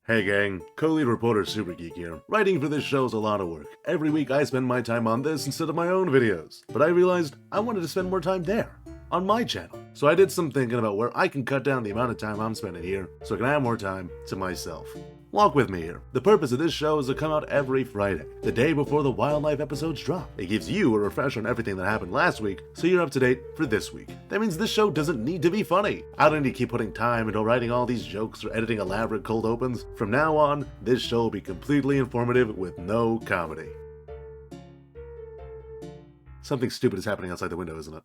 Hey gang, co-lead reporter Super Geek here. Writing for this show is a lot of work. Every week I spend my time on this instead of my own videos. But I realized I wanted to spend more time there, on my channel. So I did some thinking about where I can cut down the amount of time I'm spending here so I can have more time to myself. Walk with me here. The purpose of this show is to come out every Friday, the day before the wildlife episodes drop. It gives you a refresher on everything that happened last week, so you're up to date for this week. That means this show doesn't need to be funny. I don't need to keep putting time into writing all these jokes or editing elaborate cold opens. From now on, this show will be completely informative with no comedy. Something stupid is happening outside the window, isn't it?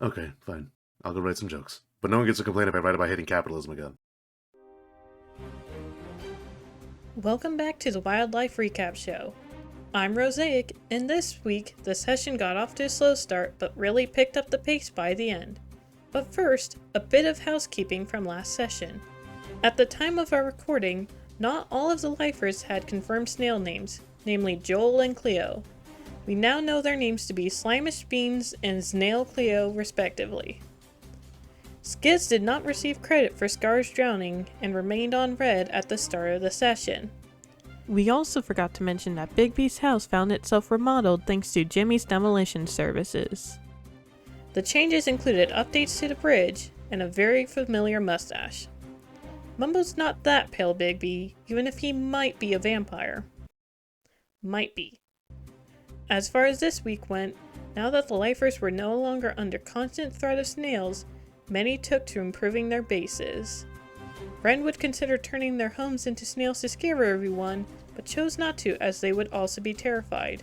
Okay, fine. I'll go write some jokes. But no one gets to complain if I write about hating capitalism again. Welcome back to the Wildlife Recap Show. I'm Rosaic, and this week the session got off to a slow start but really picked up the pace by the end. But first, a bit of housekeeping from last session. At the time of our recording, not all of the lifers had confirmed snail names, namely Joel and Cleo. We now know their names to be Smallishbeans and ZombieCleo respectively. Skiz did not receive credit for Scar's drowning and remained on red at the start of the session. We also forgot to mention that Bigby's house found itself remodeled thanks to Jimmy's demolition services. The changes included updates to the bridge and a very familiar mustache. Mumbo's not that pale Bigby, even if he might be a vampire. Might be. As far as this week went, now that the lifers were no longer under constant threat of snails, many took to improving their bases. Ren would consider turning their homes into snails to scare everyone, but chose not to as they would also be terrified.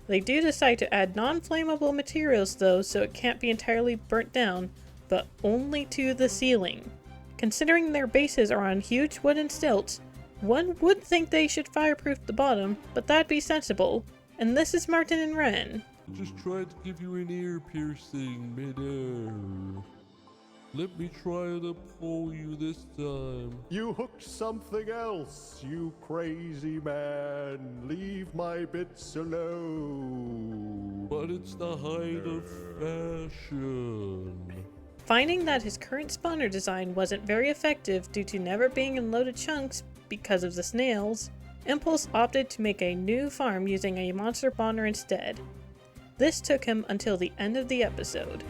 They do decide to add non-flammable materials though, so it can't be entirely burnt down, but only to the ceiling. Considering their bases are on huge wooden stilts, one would think they should fireproof the bottom, but that'd be sensible. And this is Martin and Ren. Just tried to give you an ear piercing midair. Let me try to pull you this time. You hooked something else, you crazy man. Leave my bits alone. But it's the height of fashion. Finding that his current spawner design wasn't very effective due to never being in loaded chunks because of the snails, Impulse opted to make a new farm using a monster spawner instead. This took him until the end of the episode.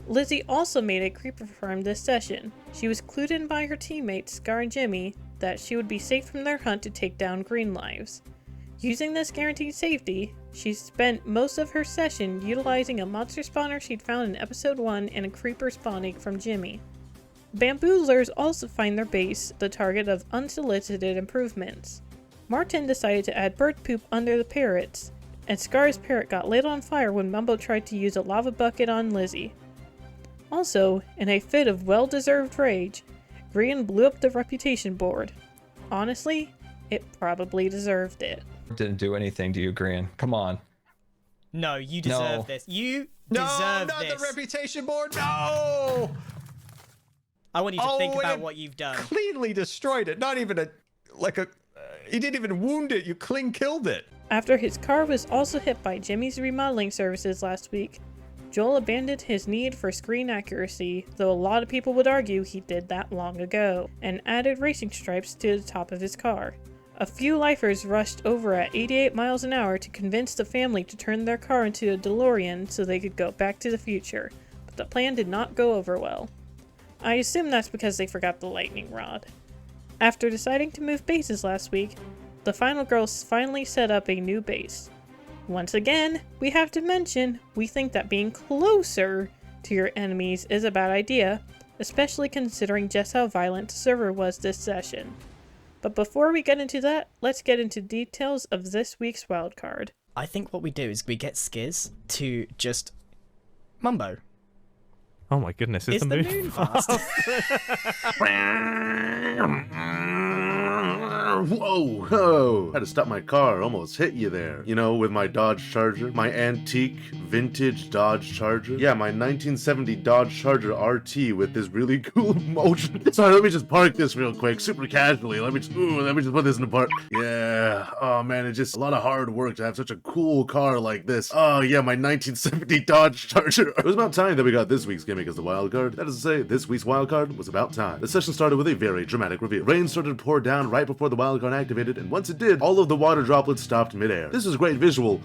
Lizzie also made a creeper farm this session. She was clued in by her teammates Scar and Jimmy that she would be safe from their hunt to take down green lives. Using this guaranteed safety, she spent most of her session utilizing a monster spawner she'd found in episode 1 and a creeper spawning from Jimmy. Bamboozlers also find their base the target of unsolicited improvements. Martin decided to add bird poop under the parrots, and Scar's parrot got lit on fire when Mumbo tried to use a lava bucket on Lizzie. Also, in a fit of well-deserved rage, Grian blew up the reputation board. Honestly, it probably deserved it. Didn't do anything to you, Grian. Come on. No, you deserve this. You deserve this. No, not the reputation board. No! I want you to think about what you've done. Cleanly destroyed it. Not even you didn't even wound it. You clean killed it. After his car was also hit by Jimmy's remodeling services last week, Joel abandoned his need for screen accuracy, though a lot of people would argue he did that long ago, and added racing stripes to the top of his car. A few lifers rushed over at 88 miles an hour to convince the family to turn their car into a DeLorean so they could go back to the future, but the plan did not go over well. I assume that's because they forgot the lightning rod. After deciding to move bases last week, the final girls finally set up a new base. Once again, we have to mention, we think that being closer to your enemies is a bad idea, especially considering just how violent the server was this session. But before we get into that, let's get into details of this week's wildcard. I think what we do is we get Skiz to just Mumbo. Oh my goodness, is the moon fast? Whoa, whoa. Had to stop my car, almost hit you there. You know, with my Dodge Charger, my antique, vintage Dodge Charger. Yeah, my 1970 Dodge Charger RT with this really cool motion. Sorry, let me just park this real quick, super casually. Let me just put this in the park. Yeah, oh man, it's just a lot of hard work to have such a cool car like this. Oh yeah, my 1970 Dodge Charger. It was about time that we got this week's gimmick as the wild card. That is to say, this week's wild card was about time. The session started with a very dramatic reveal. Rain started to pour down right before the wild card activated, and once it did, all of the water droplets stopped midair. This was a great visual,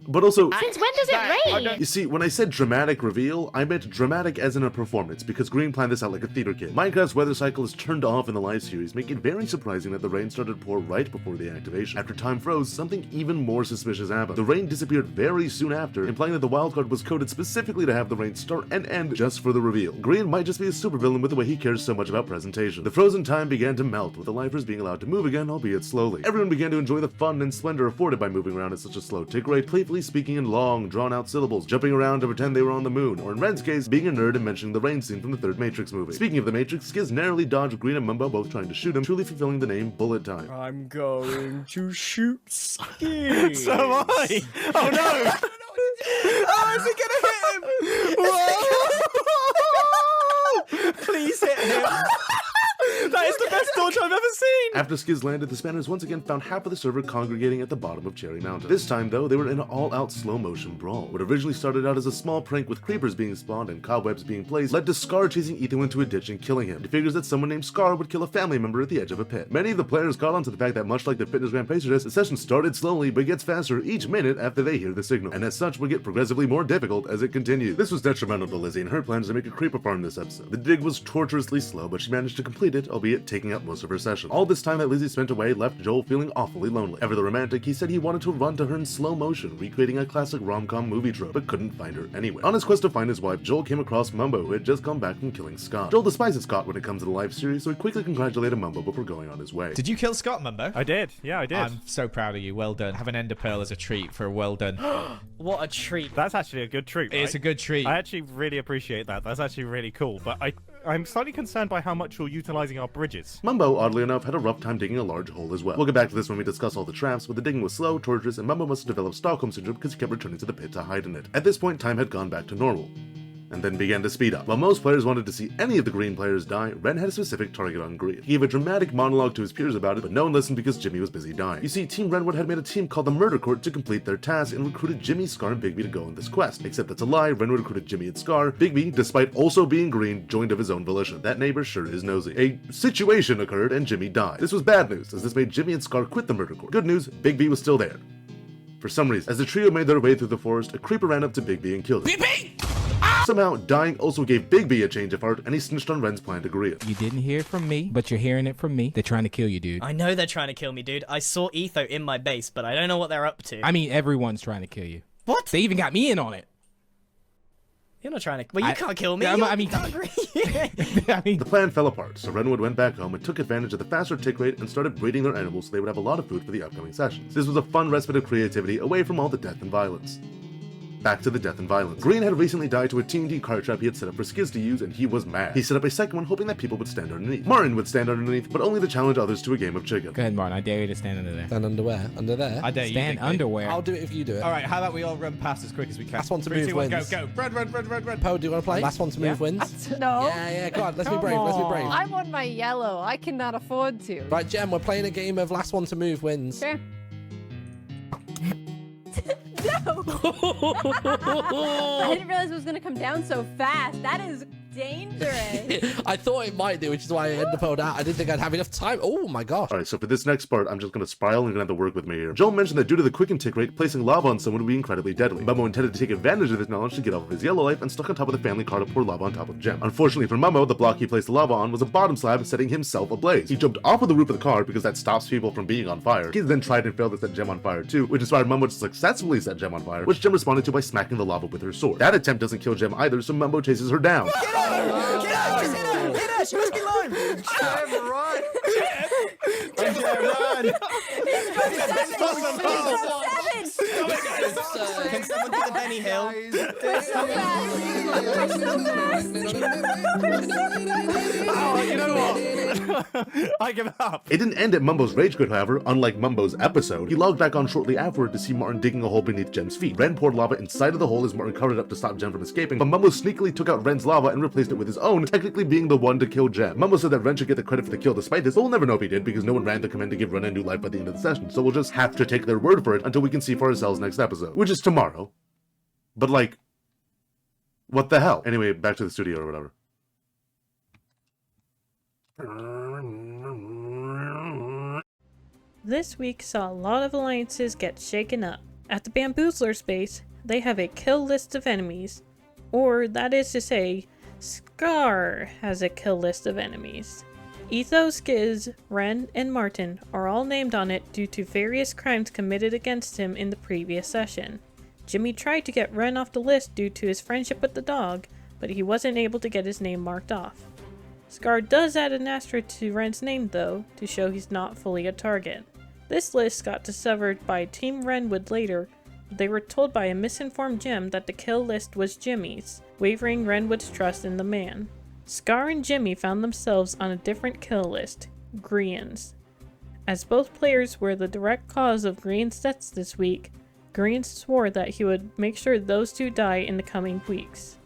but also... Since when does it rain? You see, when I said dramatic reveal, I meant dramatic as in a performance, because Grian planned this out like a theater kid. Minecraft's weather cycle is turned off in the live series, making it very surprising that the rain started to pour right before the activation. After time froze, something even more suspicious happened. The rain disappeared very soon after, implying that the wildcard was coded specifically to have the rain start and end just for the reveal. Grian might just be a supervillain with the way he cares so much about presentation. The frozen time began to melt, with the lifers being allowed to move again, albeit slowly. Everyone began to enjoy the fun and splendor afforded by moving around at such a slow tick rate, playfully speaking in long, drawn-out syllables, jumping around to pretend they were on the moon, or in Ren's case, being a nerd and mentioning the rain scene from the third Matrix movie. Speaking of the Matrix, Skiz narrowly dodged Grian and Mumbo, both trying to shoot him, truly fulfilling the name Bullet Time. I'm going to shoot Skiz. So am I. Oh no! Oh, is it gonna hit him? Whoa! Please hit him. That is the best dodge I've ever seen! After Skiz landed, the Spanners once again found half of the server congregating at the bottom of Cherry Mountain. This time, though, they were in an all-out slow-motion brawl. What originally started out as a small prank with creepers being spawned and cobwebs being placed led to Scar chasing Etho into a ditch and killing him. He figures that someone named Scar would kill a family member at the edge of a pit. Many of the players caught on to the fact that much like the Fitness Grand Pacer test, the session started slowly but gets faster each minute after they hear the signal, and as such would get progressively more difficult as it continued. This was detrimental to Lizzie and her plans to make a creeper farm this episode. The dig was torturously slow, but she managed to complete it, albeit taking up most of her session. All this time that Lizzie spent away left Joel feeling awfully lonely. Ever the romantic, he said he wanted to run to her in slow motion, recreating a classic rom-com movie trope, but couldn't find her anywhere. On his quest to find his wife, Joel came across Mumbo, who had just come back from killing Scott. Joel despises Scott when it comes to the live series, so he quickly congratulated Mumbo before going on his way. Did you kill Scott, Mumbo? I did. Yeah, I did. I'm so proud of you. Well done. Have an ender pearl as a treat for a well done. What a treat. That's actually a good treat, right? It's a good treat. I actually really appreciate that. That's actually really cool, but I'm slightly concerned by how much you're utilizing our bridges. Mumbo, oddly enough, had a rough time digging a large hole as well. We'll get back to this when we discuss all the traps, but the digging was slow, torturous, and Mumbo must have developed Stockholm Syndrome because he kept returning to the pit to hide in it. At this point, time had gone back to normal, and then began to speed up. While most players wanted to see any of the Green players die, Ren had a specific target on Grian. He gave a dramatic monologue to his peers about it, but no one listened because Jimmy was busy dying. You see, Team Renwood had made a team called the Murder Court to complete their task and recruited Jimmy, Scar, and Bigby to go on this quest. Except that's a lie, Renwood recruited Jimmy and Scar. Bigby, despite also being green, joined of his own volition. That neighbor sure is nosy. A situation occurred and Jimmy died. This was bad news, as this made Jimmy and Scar quit the Murder Court. Good news, Bigby was still there. For some reason, as the trio made their way through the forest, a creeper ran up to Bigby and killed him. Somehow, dying also gave Bigby a change of heart, and he snitched on Ren's plan to Grian. You didn't hear it from me, but you're hearing it from me. They're trying to kill you, dude. I know they're trying to kill me, dude. I saw Etho in my base, but I don't know what they're up to. I mean, everyone's trying to kill you. What? They even got me in on it. You're not trying to... Well, you can't kill me. I You're mean, hungry. I mean, The plan fell apart, so Renwood went back home and took advantage of the faster tick rate and started breeding their animals so they would have a lot of food for the upcoming sessions. This was a fun respite of creativity away from all the death and violence. Back to the death and violence. Grian had recently died to a TNT card trap he had set up for Skiz to use, and he was mad. He set up a second one hoping that people would stand underneath. Martin would stand underneath, but only to challenge others to a game of chicken. go ahead, Martin. I dare you to stand under there. Stand underwear? Under there? I dare you. Stand underwear. I'll do it if you do it. All right, how about we all run past as quick as we can? Last one to 3, move 2, 1, wins. Go. Run. Poe, do you want to play? Last one to move wins. No. Yeah, go on. Let's be brave. Let's be brave. I'm on my yellow. I cannot afford to. Right, Gem, we're playing a game of last one to move wins. Okay. No. I didn't realize it was going to come down so fast. That is dangerous. I thought it might do, which is why I ended up out. I didn't think I'd have enough time. Oh my gosh. Alright, so for this next part, I'm just gonna spiral and you're gonna have to work with me here. Joel mentioned that due to the quicken tick rate, placing lava on someone would be incredibly deadly. Mumbo intended to take advantage of this knowledge to get off of his yellow life and stuck on top of the family car to pour lava on top of Gem. Unfortunately for Mumbo, the block he placed the lava on was a bottom slab, setting himself ablaze. He jumped off of the roof of the car because that stops people from being on fire. He then tried and failed to set Gem on fire too, which inspired Mumbo to successfully set Gem on fire, which Gem responded to by smacking the lava with her sword. That attempt doesn't kill Gem either, so Mumbo chases her down. Hit her! She must be live! Gem, run! Run! Seven! Can someone do the Benny Hill? So fast! So fast! Oh, you know what? I give up. It didn't end at Mumbo's rage quit, however. Unlike Mumbo's episode, he logged back on shortly afterward to see Martin digging a hole beneath Gem's feet. Ren poured lava inside of the hole as Martin covered it up to stop Gem from escaping, but Mumbo sneakily took out Ren's lava and replaced it with his own, technically being the one to kill Gem. Mumbo said that Ren should get the credit for the kill despite this, but we'll never know if he did because no one ran the command to give Ren a new life by the end of the session, so we'll just have to take their word for it until we can see for ourselves next episode, which is tomorrow. But like, what the hell? Anyway, back to the studio or whatever. This week saw a lot of alliances get shaken up. At the Bamboozler's base, they have a kill list of enemies. Or, that is to say, Scar has a kill list of enemies. Etho, Skiz, Ren, and Martin are all named on it due to various crimes committed against him in the previous session. Jimmy tried to get Ren off the list due to his friendship with the dog, but he wasn't able to get his name marked off. Scar does add an asterisk to Ren's name though, to show he's not fully a target. This list got discovered by Team Renwood later. They were told by a misinformed Gem that the kill list was Jimmy's, wavering Renwood's trust in the man. Scar and Jimmy found themselves on a different kill list, Grian's. As both players were the direct cause of Grian's deaths this week, Grian swore that he would make sure those two die in the coming weeks.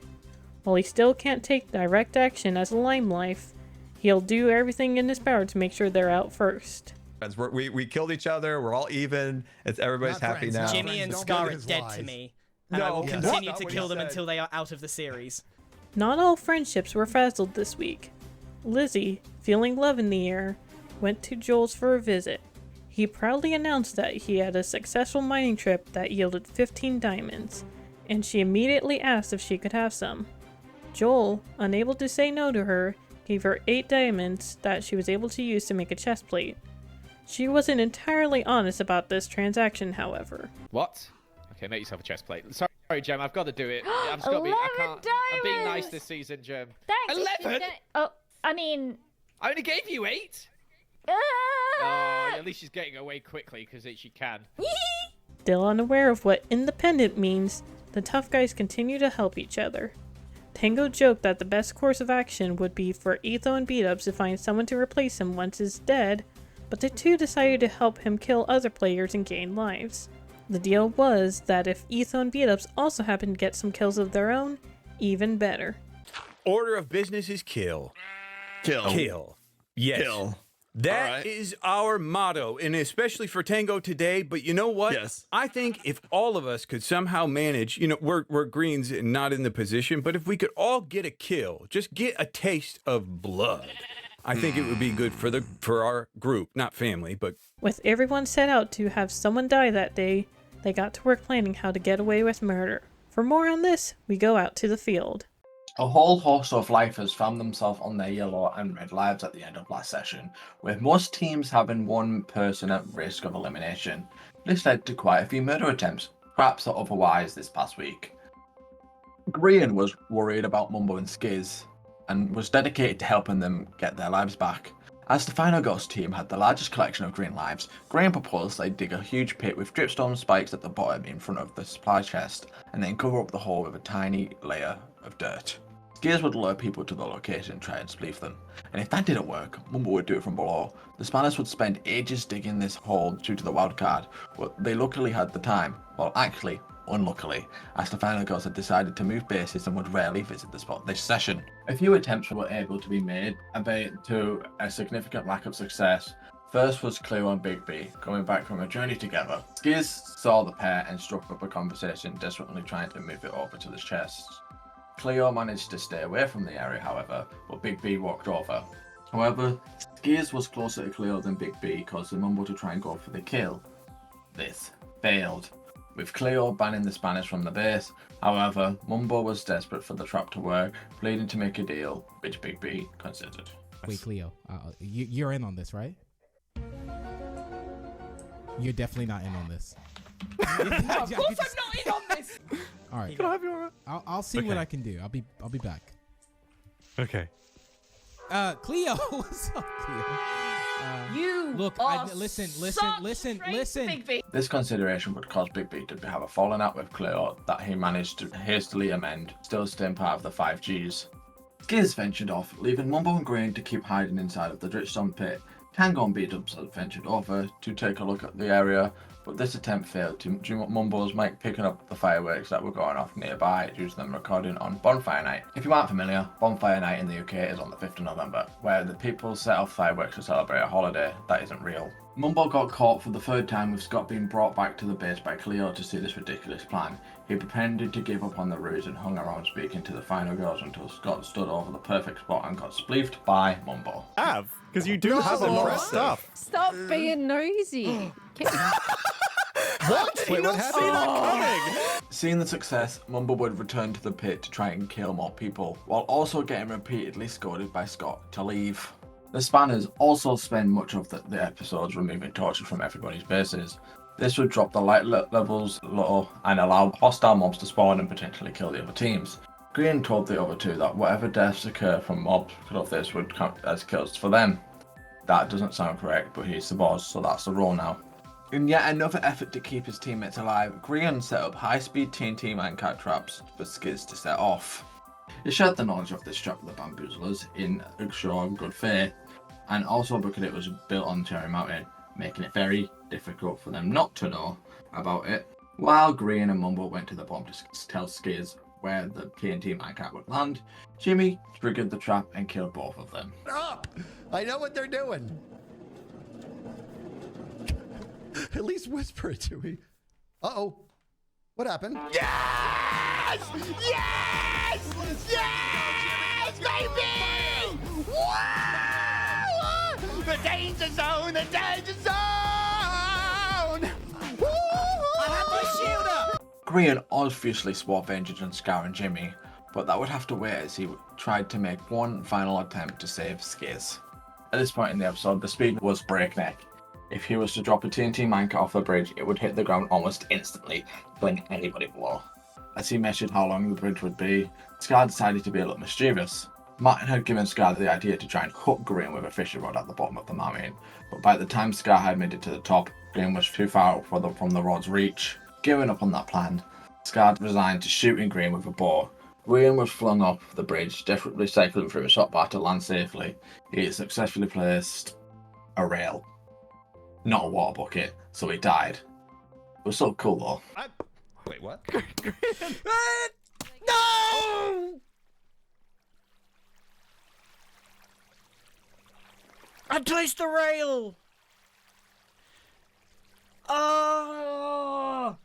While he still can't take direct action as a Lime Life, he'll do everything in his power to make sure they're out first. We killed each other. We're all even. Everybody's happy now. Jimmy and Scar are dead to me, and I will continue to kill them until they are out of the series. Not all friendships were frazzled this week. Lizzie, feeling love in the air, went to Joel's for a visit. He proudly announced that he had a successful mining trip that yielded 15 diamonds, and she immediately asked if she could have some. Joel, unable to say no to her, gave her 8 diamonds that she was able to use to make a chest plate. She wasn't entirely honest about this transaction, however. What? Okay, make yourself a chest plate. Sorry, Gem, I've got to do it. I've just got to be. I can't. I'm being nice this season, Gem. Thanks. 11? Oh, I mean... I only gave you 8? Oh, at least she's getting away quickly because she can. Still unaware of what independent means, the tough guys continue to help each other. Tango joked that the best course of action would be for Etho and Beat-Ups to find someone to replace him once he's dead, but the two decided to help him kill other players and gain lives. The deal was that if Etho and Beat-Ups also happened to get some kills of their own, even better. Order of business is kill. Kill. Yes. Kill. That is our motto, and especially for Tango today, but you know what? Yes. I think if all of us could somehow manage, you know, we're Greens and not in the position, but if we could all get a kill, just get a taste of blood, I think it would be good for our group, not family, but... With everyone set out to have someone die that day, they got to work planning how to get away with murder. For more on this, we go out to the field. A whole host of lifers found themselves on their yellow and red lives at the end of last session, with most teams having one person at risk of elimination. This led to quite a few murder attempts, perhaps otherwise this past week. Grian was worried about Mumbo and Skiz, and was dedicated to helping them get their lives back. As the final Ghost team had the largest collection of green lives, Grian proposed they dig a huge pit with dripstone spikes at the bottom in front of the supply chest, and then cover up the hole with a tiny layer of dirt. Skiz would lure people to the location and try and spleef them, and if that didn't work, Mumbo would do it from below. The Spanish would spend ages digging this hole due to the wild card, but they luckily had the time. Well, actually, unluckily, as the final Ghost had decided to move bases and would rarely visit the spot this session. A few attempts were able to be made, albeit to a significant lack of success. First was Cleo and Big B, coming back from a journey together. Skiz saw the pair and struck up a conversation, desperately trying to move it over to the chest. Cleo managed to stay away from the area, however, but Big B walked over. However, Skiz was closer to Cleo than Big B, causing Mumbo to try and go for the kill. This failed, with Cleo banning the Spanish from the base. However, Mumbo was desperate for the trap to work, pleading to make a deal, which Big B considered. Wait, Cleo, you're in on this, right? You're definitely not in on this. Of course I'm not in on this! Alright. Can I have your... I'll see what I can do. I'll be back. Okay. Cleo, what's up, Cleo? Look, listen. Big B. This consideration would cause Big B to have a falling out with Cleo that he managed to hastily amend, still staying part of the 5Gs. Skiz ventured off, leaving Mumbo and Grian to keep hiding inside of the Dripstone pit. Tango and B-Dubs had ventured over to take a look at the area, but this attempt failed due to Mumbo's mic picking up the fireworks that were going off nearby due to them recording on Bonfire Night. If you aren't familiar, Bonfire Night in the UK is on the 5th of November, where the people set off fireworks to celebrate a holiday that isn't real. Mumbo got caught for the third time with Scott being brought back to the base by Cleo to see this ridiculous plan. He pretended to give up on the ruse and hung around speaking to the final girls until Scott stood over the perfect spot and got spleefed by Mumbo. Because you do have a lot of stuff. Stop being nosy. What? Wait, what happened? Seeing the success, Mumbo would return to the pit to try and kill more people, while also getting repeatedly scolded by Scott to leave. The Spanners also spend much of the episodes removing torches from everybody's bases. This would drop the light levels low and allow hostile mobs to spawn and potentially kill the other teams. Grian told the other two that whatever deaths occur from mobs because of this would count as kills for them. That doesn't sound correct, but he's the boss, so that's the rule now. In yet another effort to keep his teammates alive, Grian set up high-speed TNT minecart traps for Skiz to set off. He shared the knowledge of this trap with the bamboozlers in good faith, and also because it was built on Cherry Mountain, making it very difficult for them not to know about it. While Grian and Mumbo went to the bomb to tell Skiz where the TNT minecart would land, Jimmy triggered the trap and killed both of them. Up! I know what they're doing. At least whisper it to me. Uh-oh. What happened? Yes! Yes! Yes, baby! Wow! The danger zone! The danger zone! I have my shield up! Grian obviously swore vengeance on Scar and Jimmy, but that would have to wait as he tried to make one final attempt to save Skiz. At this point in the episode, the speed was breakneck. If he was to drop a TNT minecart off the bridge, it would hit the ground almost instantly, killing anybody below. As he measured how long the bridge would be, Scar decided to be a little mischievous. Martin had given Scar the idea to try and hook Grian with a fishing rod at the bottom of the mountain, but by the time Scar had made it to the top, Grian was too far from the rod's reach. Giving up on that plan, Scar resigned to shooting Grian with a bow. Grian was flung off the bridge, desperately cycling through a shot bar to land safely. He successfully placed a rail, not a water bucket, so he died. It was so cool though. Wait, what? No! I placed the rail! Oh!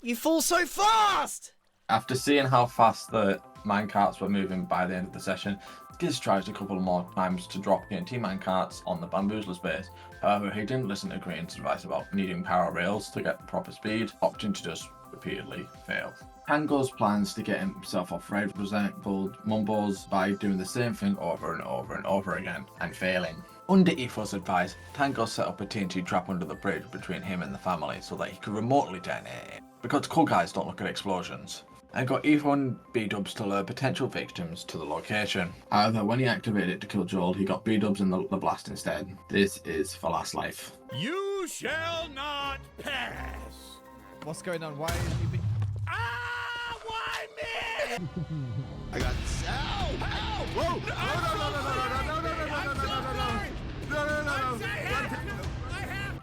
You fall so fast! After seeing how fast the minecarts were moving by the end of the session, Skiz tried a couple more times to drop TNT minecarts on the bamboozler's base. However, he didn't listen to Grian's advice about needing power rails to get proper speed, opting to just repeatedly fail. Tango's plans to get himself off road resembled Mumbo's by doing the same thing over and over and over again, and failing. Under Etho's advice, Tango set up a TNT trap under the bridge between him and the family so that he could remotely detonate it, because cool guys don't look at explosions, and got Etho and B-Dubs to lure potential victims to the location. However, when he activated it to kill Joel, he got B-Dubs in the blast instead. This is for last life. You shall not pass. What's going on? Why are you being... Ah! Why me? I got help! Help! Whoa!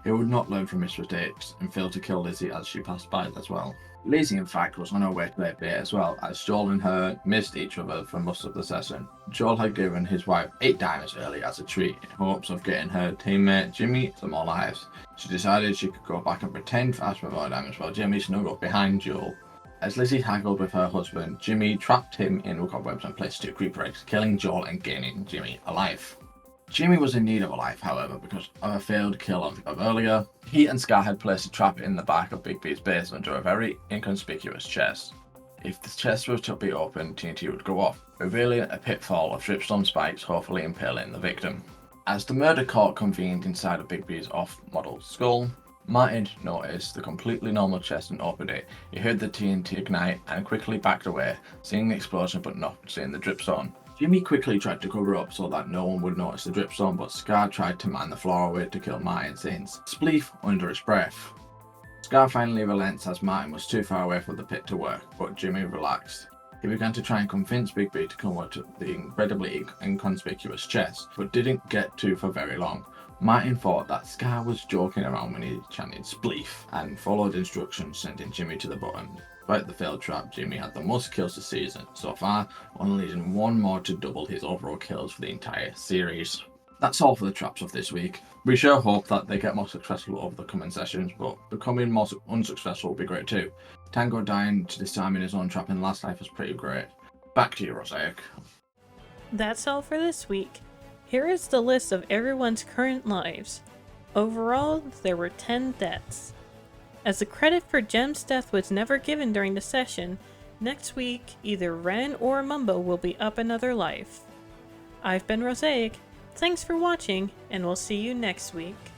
He would not learn from his mistakes and failed to kill Lizzie as she passed by as well. Lizzie, in fact, was on her way to their bait as well, as Joel and her missed each other for most of the session. Joel had given his wife 8 diamonds early as a treat in hopes of getting her teammate Jimmy some more lives. She decided she could go back and pretend to ask for more diamonds while Jimmy snuggled behind Joel. As Lizzie haggled with her husband, Jimmy trapped him in cobwebs and placed 2 creeper eggs, killing Joel and gaining Jimmy alive. Jimmy was in need of a life, however, because of a failed kill of earlier. He and Scar had placed a trap in the back of Big B's base under a very inconspicuous chest. If the chest was to be opened, TNT would go off, revealing a pitfall of dripstone spikes, hopefully impaling the victim. As the murder court convened inside of Big B's off-model skull, Martin noticed the completely normal chest and opened it. He heard the TNT ignite and quickly backed away, seeing the explosion but not seeing the dripstone. Jimmy quickly tried to cover up so that no one would notice the dripstone, but Scar tried to mine the floor away to kill Martin, saying spleef under his breath. Scar finally relents as Martin was too far away from the pit to work, but Jimmy relaxed. He began to try and convince Big B to come up to the incredibly inconspicuous chest, but didn't get to for very long. Martin thought that Scar was joking around when he chanted spleef and followed instructions, sending Jimmy to the bottom. Despite the failed trap, Jimmy had the most kills this season so far, only needing one more to double his overall kills for the entire series. That's all for the traps of this week. We sure hope that they get more successful over the coming sessions, but becoming more unsuccessful would be great too. Tango dying to disarming his own trap in Last Life was pretty great. Back to you, Rosaic. That's all for this week. Here is the list of everyone's current lives. Overall, there were 10 deaths. As the credit for Gem's death was never given during the session, next week either Ren or Mumbo will be up another life. I've been Rosaic, thanks for watching, and we'll see you next week.